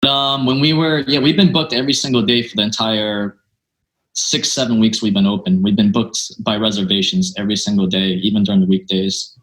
When we've been booked every single day for the entire 6-7 weeks we've been open. We've been booked by reservations every single day, even during the weekdays.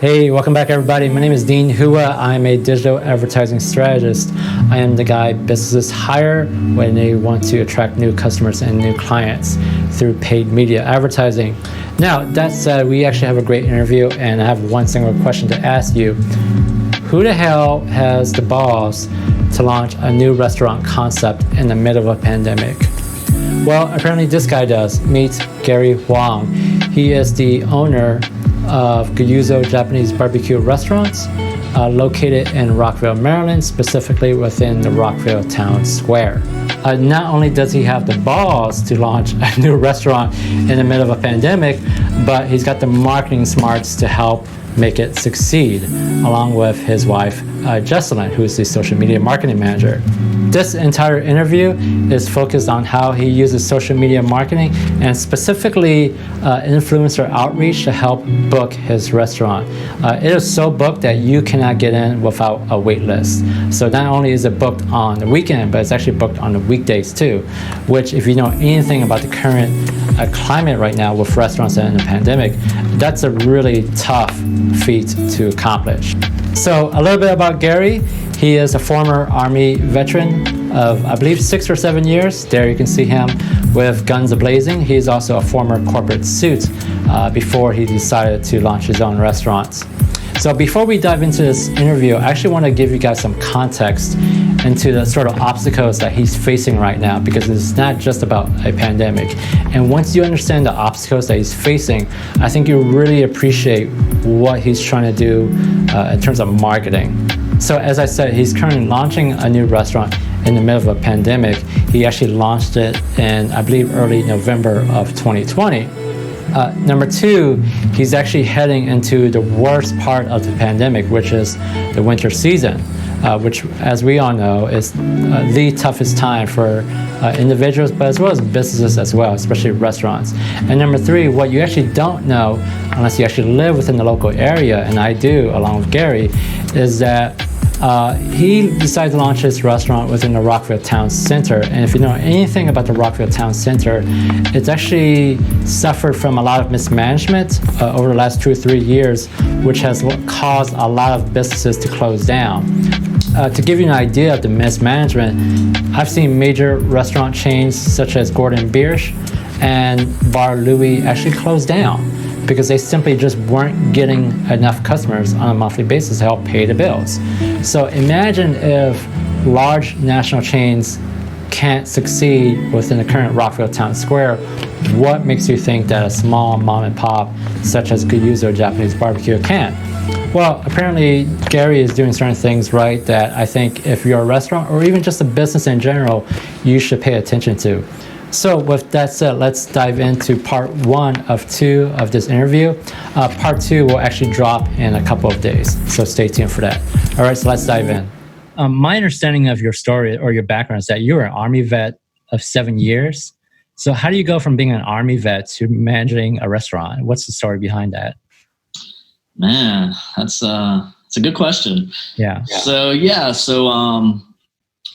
Hey, welcome back everybody. My name is Dean Hua. I'm a digital advertising strategist. I am the guy businesses hire when they want to attract new customers and new clients through paid media advertising. Now, that said, we actually have a great interview and I have one single question to ask you. Who the hell has the balls to launch a new restaurant concept in the middle of a pandemic? Well, apparently this guy does. Meet Gary Hwang. He is the owner of Gyuzo Japanese barbecue restaurants located in Rockville, Maryland, specifically within the Rockville Town Square. Not only does he have the balls to launch a new restaurant in the middle of a pandemic, but he's got the marketing smarts to help make it succeed, along with his wife, Jesselyn, who is the social media marketing manager. This entire interview is focused on how he uses social media marketing and specifically influencer outreach to help book his restaurant. It is so booked that you cannot get in without a wait list. So not only is it booked on the weekend, but it's actually booked on the weekdays too, which if you know anything about the current climate right now with restaurants in the pandemic, that's a really tough feat to accomplish. So a little bit about Gary. He is a former Army veteran of, I believe, 6 or 7 years. There you can see him with guns a-blazing. He's also a former corporate suit before he decided to launch his own restaurants. So before we dive into this interview, I actually want to give you guys some context into the sort of obstacles that he's facing right now, because it's not just about a pandemic. And once you understand the obstacles that he's facing, I think you really appreciate what he's trying to do in terms of marketing. So as I said, he's currently launching a new restaurant in the middle of a pandemic. He actually launched it in, I believe, early November of 2020. Number two, he's actually heading into the worst part of the pandemic, which is the winter season, which, as we all know, is the toughest time for individuals, but as well as businesses as well, especially restaurants. And number three, what you actually don't know, unless you actually live within the local area, and I do along with Gary, is that he decided to launch his restaurant within the Rockville Town Center. And if you know anything about the Rockville Town Center, it's actually suffered from a lot of mismanagement over the last 2 or 3 years, which has caused a lot of businesses to close down. To give you an idea of the mismanagement, I've seen major restaurant chains such as Gordon Biersch and Bar Louie actually close down because they simply just weren't getting enough customers on a monthly basis to help pay the bills. So imagine if large national chains can't succeed within the current Rockville Town Square. What makes you think that a small mom and pop such as Gyuzo Japanese barbecue can? Well, apparently Gary is doing certain things right that I think if you're a restaurant or even just a business in general, you should pay attention to. So with that said, let's dive into part 1 of 2 of this interview. Part 2 will actually drop in a couple of days, so stay tuned for that. All right, so let's dive in. My understanding of your story or your background is that you were an Army vet of 7 years. So how do you go from being an Army vet to managing a restaurant? What's the story behind that? Man, that's a good question. Yeah. So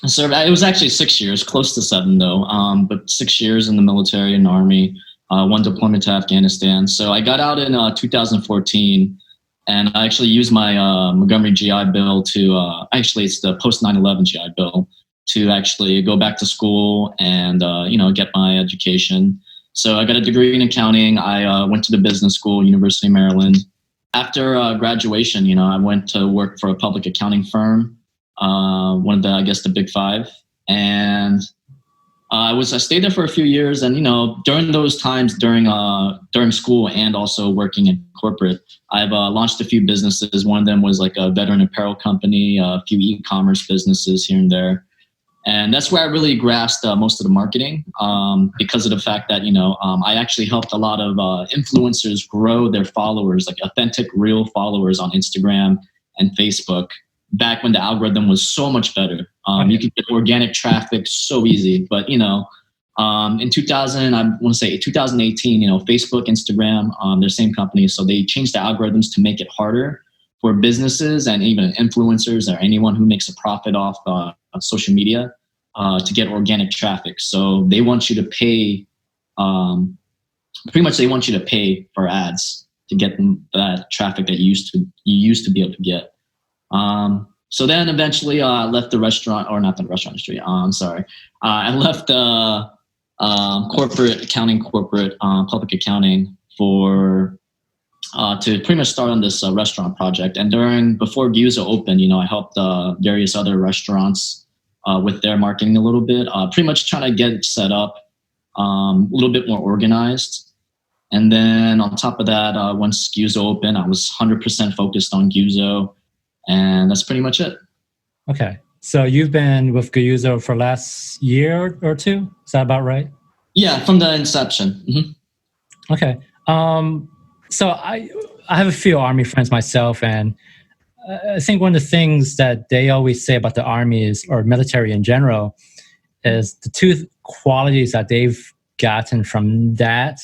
it was actually 6 years, close to 7 though, but 6 years in the military and Army, 1 deployment to Afghanistan. So I got out in 2014, and I actually used my Montgomery GI Bill to, actually it's the post 9/11 GI Bill, to actually go back to school and get my education. So I got a degree in accounting. I went to the business school, University of Maryland. After graduation, I went to work for a public accounting firm. One of the big 5, and I stayed there for a few years. And during those times, during school and also working in corporate, I've launched a few businesses. One of them was like a veteran apparel company, a few e-commerce businesses here and there, and that's where I really grasped most of the marketing because of the fact that I actually helped a lot of influencers grow their followers, like authentic, real followers on Instagram and Facebook. Back when the algorithm was so much better. You could get organic traffic so easy, but In 2000, I want to say 2018, Facebook, Instagram, they're the same company. So they changed the algorithms to make it harder for businesses and even influencers or anyone who makes a profit off social media to get organic traffic. So they want you to pay, pretty much they want you to pay for ads to get that traffic that you used to be able to get. So then eventually I left the restaurant, or not the restaurant industry. I'm sorry. I left the corporate accounting, public accounting to pretty much start on this restaurant project. And before Gyuzo opened, I helped various other restaurants with their marketing a little bit, pretty much trying to get it set up a little bit more organized. And then on top of that, once Gyuzo opened, I was 100% focused on Gyuzo, and that's pretty much it. Okay. So you've been with Gyuzo for last year or two? Is that about right? Yeah, from the inception. Mm-hmm. Okay. So I have a few Army friends myself, and I think one of the things that they always say about the Army or military in general is the two qualities that they've gotten from that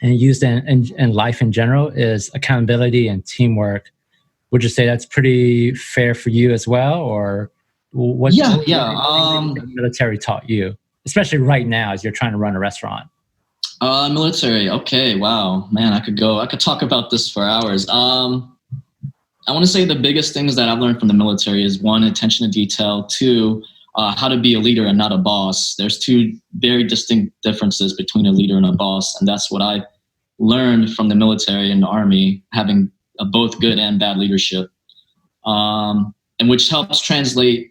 and used in life in general is accountability and teamwork. Would you say that's pretty fair for you as well, or what? Yeah. The military taught you, especially right now as you're trying to run a restaurant. Military. Okay. Wow, man, I could talk about this for hours. I want to say the biggest things that I've learned from the military is one, attention to detail. Two, how to be a leader and not a boss. There's two very distinct differences between a leader and a boss, and that's what I learned from the military and the Army, having both good and bad leadership, and which helps translate,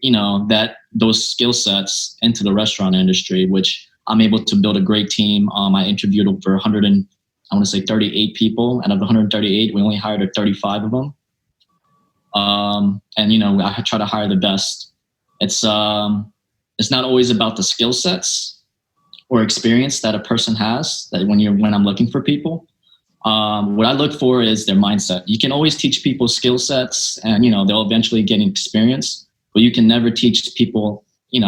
those skill sets into the restaurant industry, which I'm able to build a great team. I interviewed over 38 people, and of the 138, we only hired 35 of them. And I try to hire the best. It's not always about the skill sets or experience that a person has. That when I'm looking for people, what I look for is their mindset. You can always teach people skill sets, and they'll eventually get experience. But you can never teach people,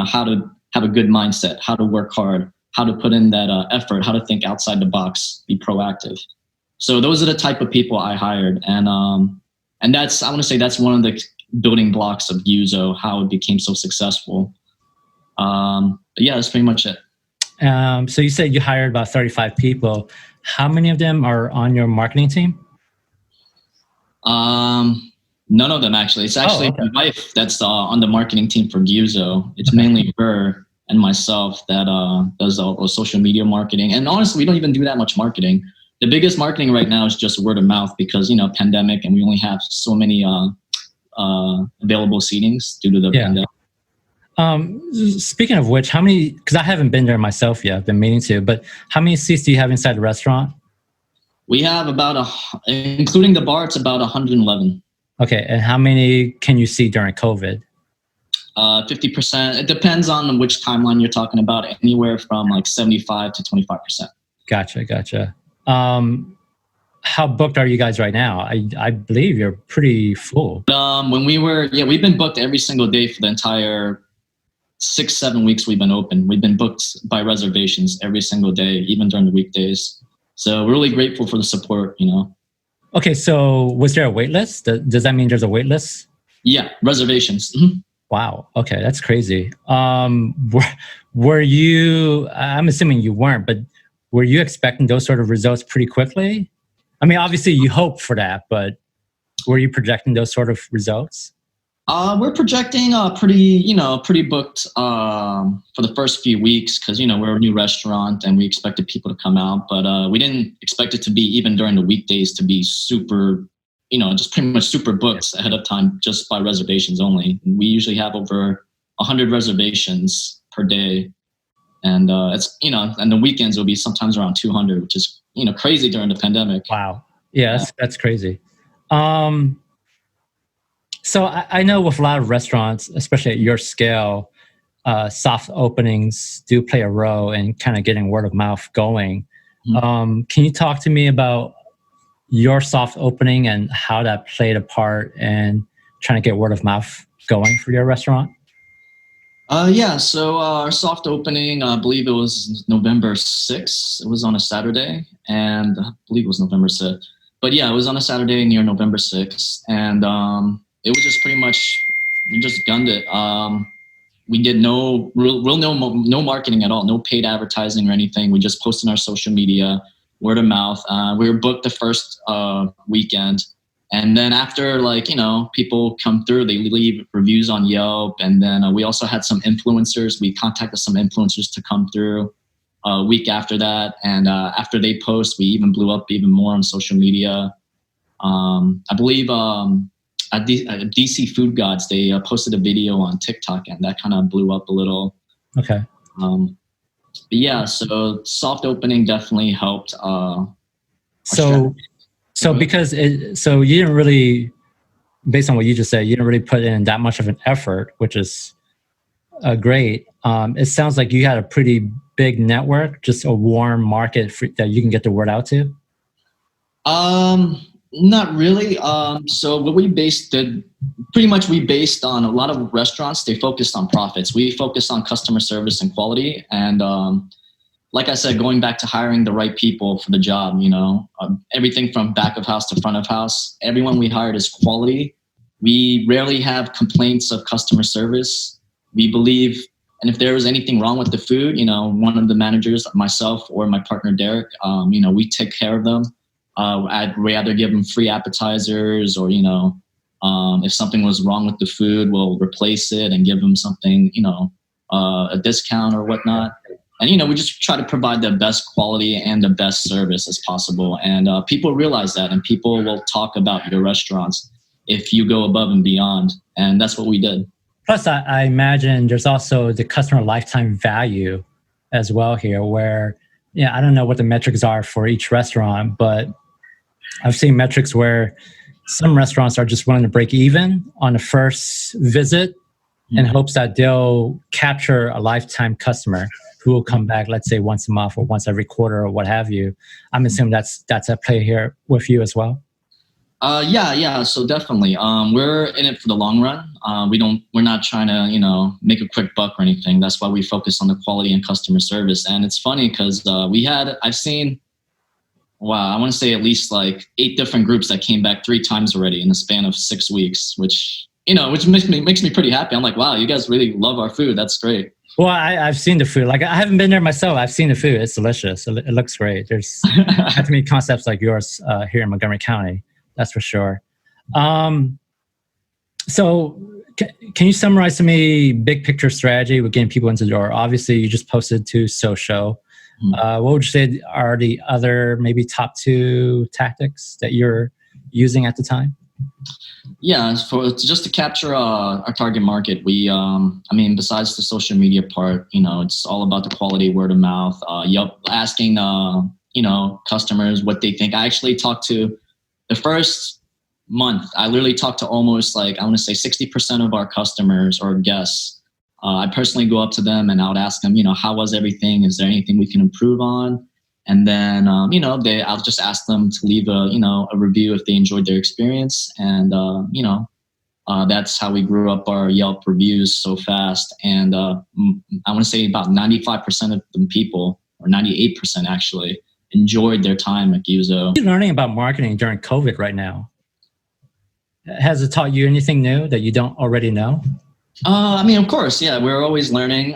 how to have a good mindset, how to work hard, how to put in that effort, how to think outside the box, be proactive. So those are the type of people I hired, and that's, I want to say, that's one of the building blocks of Gyuzo, how it became so successful. But yeah, that's pretty much it. So you said you hired about 35 people. How many of them are on your marketing team? None of them, actually. It's actually my wife that's on the marketing team for Gyuzo. It's mainly her and myself that does all social media marketing. And honestly, we don't even do that much marketing. The biggest marketing right now is just word of mouth because, pandemic, and we only have so many available seatings due to the pandemic. Speaking of which, how many, because I haven't been there myself yet, I've been meaning to, but how many seats do you have inside the restaurant? We have including the bar, it's about 111. Okay, and how many can you see during COVID? 50%. It depends on which timeline you're talking about, anywhere from like 75 to 25%. Gotcha. How booked are you guys right now? I believe you're pretty full. We've been booked every single day for the entire 6-7 weeks we've been open. We've been booked by reservations every single day, even during the weekdays. So we're really grateful for the support, Okay, so was there a wait list? Does that mean there's a wait list? Yeah, reservations. Mm-hmm. Wow. Okay, that's crazy. Were you, I'm assuming you weren't, but were you expecting those sort of results pretty quickly? I mean, obviously you hope for that, but were you projecting those sort of results? We're projecting pretty booked for the first few weeks because, we're a new restaurant and we expected people to come out. But we didn't expect it to be, even during the weekdays, to be super, just pretty much super booked ahead of time just by reservations only. We usually have over 100 reservations per day. And it's, and the weekends will be sometimes around 200, which is, crazy during the pandemic. Wow. Yeah, that's crazy. So I know with a lot of restaurants, especially at your scale, soft openings do play a role in kind of getting word of mouth going. Mm-hmm. Can you talk to me about your soft opening and how that played a part in trying to get word of mouth going for your restaurant? Yeah, so our soft opening, I believe it was November 6th. It was on a Saturday, and I believe it was November 6th. But yeah, it was on a Saturday near November 6th, and it was just pretty much, we just gunned it. We did no marketing at all, no paid advertising or anything. We just posted on our social media, word of mouth. We were booked the first weekend, and then after, like, people come through, they leave reviews on Yelp, and then we also had some influencers. We contacted some influencers to come through a week after that, and after they post, we even blew up even more on social media. I believe at DC Food Gods, they posted a video on TikTok, and that kind of blew up a little. Okay. But yeah, so soft opening definitely helped. So because so you didn't really, based on what you just said, you didn't really put in that much of an effort, which is great. It sounds like you had a pretty big network, just a warm market that you can get the word out to. Not really. So what we based on a lot of restaurants. They focused on profits. We focused on customer service and quality. And like I said, going back to hiring the right people for the job, everything from back of house to front of house, everyone we hired is quality. We rarely have complaints of customer service. We believe, and if there was anything wrong with the food, one of the managers, myself or my partner, Derek, we take care of them. I'd rather give them free appetizers, or, if something was wrong with the food, we'll replace it and give them something, a discount or whatnot. And, we just try to provide the best quality and the best service as possible. And people realize that, and people will talk about your restaurants if you go above and beyond. And that's what we did. Plus, I imagine there's also the customer lifetime value as well here, where, I don't know what the metrics are for each restaurant, but I've seen metrics where some restaurants are just willing to break even on the first visit in hopes that they'll capture a lifetime customer who will come back, let's say once a month or once every quarter or what have you. I'm assuming that's at play here with you as well. Yeah. So definitely, we're in it for the long run. We're not trying to, make a quick buck or anything. That's why we focus on the quality and customer service. And it's funny because I've seen, wow, I want to say at least like 8 different groups that came back 3 times already in the span of 6 weeks, which makes me pretty happy. I'm like, wow, you guys really love our food. That's great. Well, I've seen the food. Like, I haven't been there myself. I've seen the food. It's delicious. It looks great. There's not too many concepts like yours here in Montgomery County. That's for sure. So can you summarize to me big picture strategy with getting people into the door? Obviously, you just posted to social. What would you say are the other maybe top 2 tactics that you're using at the time? Yeah, just to capture our target market, we, besides the social media part, it's all about the quality, word of mouth, asking, customers what they think. I actually talked to, the first month, I literally talked to almost like, I want to say 60% of our customers or guests. I personally go up to them and I would ask them, how was everything? Is there anything we can improve on? And then, I'll just ask them to leave a review if they enjoyed their experience. And, that's how we grew up our Yelp reviews so fast. And I want to say about 95% of the people, or 98% actually, enjoyed their time at Gyuzo. You're learning about marketing during COVID right now. Has it taught you anything new that you don't already know? Of course, yeah. We're always learning.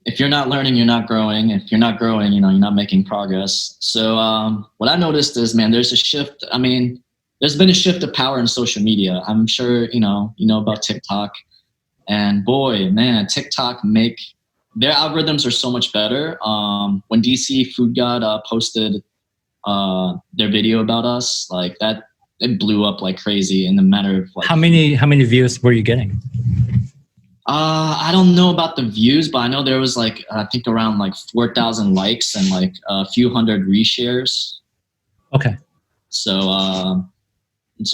If you're not learning, you're not growing. If you're not growing, you're not making progress. So what I noticed is, man, there's a shift. There's been a shift of power in social media. I'm sure you know about TikTok, and boy, man, TikTok their algorithms are so much better. When DC Food God posted their video about us, like that, it blew up like crazy in the matter of like. How many views were you getting? I don't know about the views, but I know there was like, I think around like 4,000 likes and like a few hundred reshares. Okay. So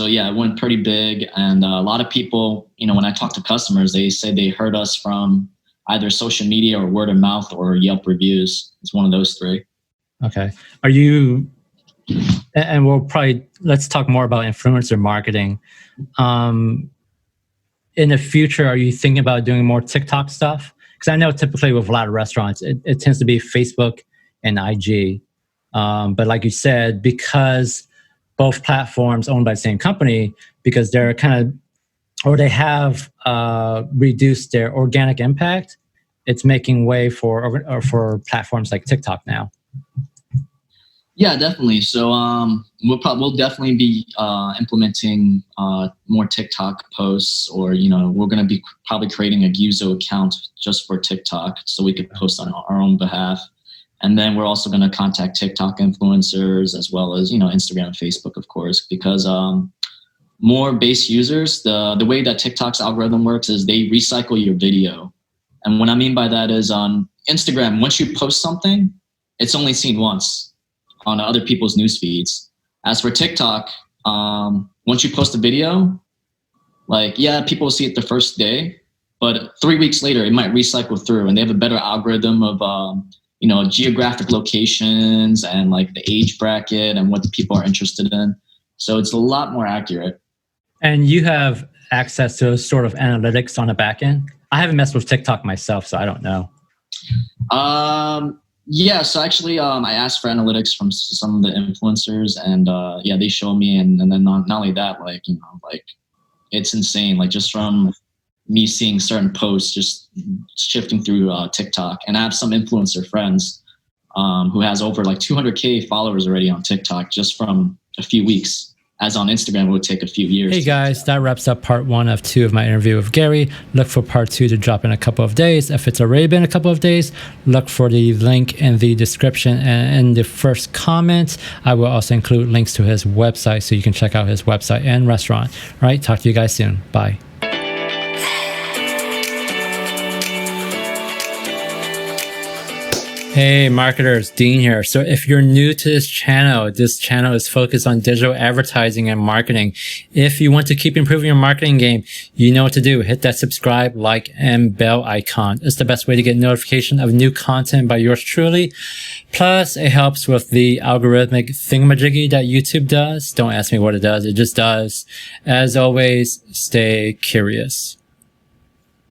yeah, it went pretty big. And a lot of people, when I talk to customers, they say they heard us from either social media or word of mouth or Yelp reviews. It's one of those 3. Okay. And let's talk more about influencer marketing. in the future, are you thinking about doing more TikTok stuff? Because I know typically with a lot of restaurants, it tends to be Facebook and IG. But like you said, because both platforms owned by the same company, because they're kind of, or they have reduced their organic impact, it's making way for platforms like TikTok now. Yeah, definitely. So we'll definitely be implementing more TikTok posts, or we're going to be probably creating a Gyuzo account just for TikTok, so we could post on our own behalf. And then we're also going to contact TikTok influencers as well as Instagram and Facebook, of course, because more base users, the way that TikTok's algorithm works is they recycle your video. And what I mean by that is on Instagram, once you post something, it's only seen once on other people's news feeds. As for TikTok, once you post a video, people see it the first day, but 3 weeks later, it might recycle through, and they have a better algorithm of, geographic locations and like the age bracket and what the people are interested in. So it's a lot more accurate. And you have access to sort of analytics on the back end? I haven't messed with TikTok myself, so I don't know. Yeah, so actually, I asked for analytics from some of the influencers, and they show me, and then not only that, it's insane. Like just from me seeing certain posts, just shifting through TikTok, and I have some influencer friends who has over 200K followers already on TikTok just from a few weeks. As on Instagram, it would take a few years. Hey guys, that wraps up part 1 of 2 of my interview with Gary. Look for part 2 to drop in a couple of days. If it's already been a couple of days, look for the link in the description and in the first comment. I will also include links to his website so you can check out his website and restaurant. All right, talk to you guys soon. Bye. Hey marketers, Dean here. So if you're new to this channel is focused on digital advertising and marketing. If you want to keep improving your marketing game, you know what to do. Hit that subscribe, like, and bell icon. It's the best way to get notification of new content by yours truly. Plus, it helps with the algorithmic thingamajiggy that YouTube does. Don't ask me what it does. It just does. As always, stay curious.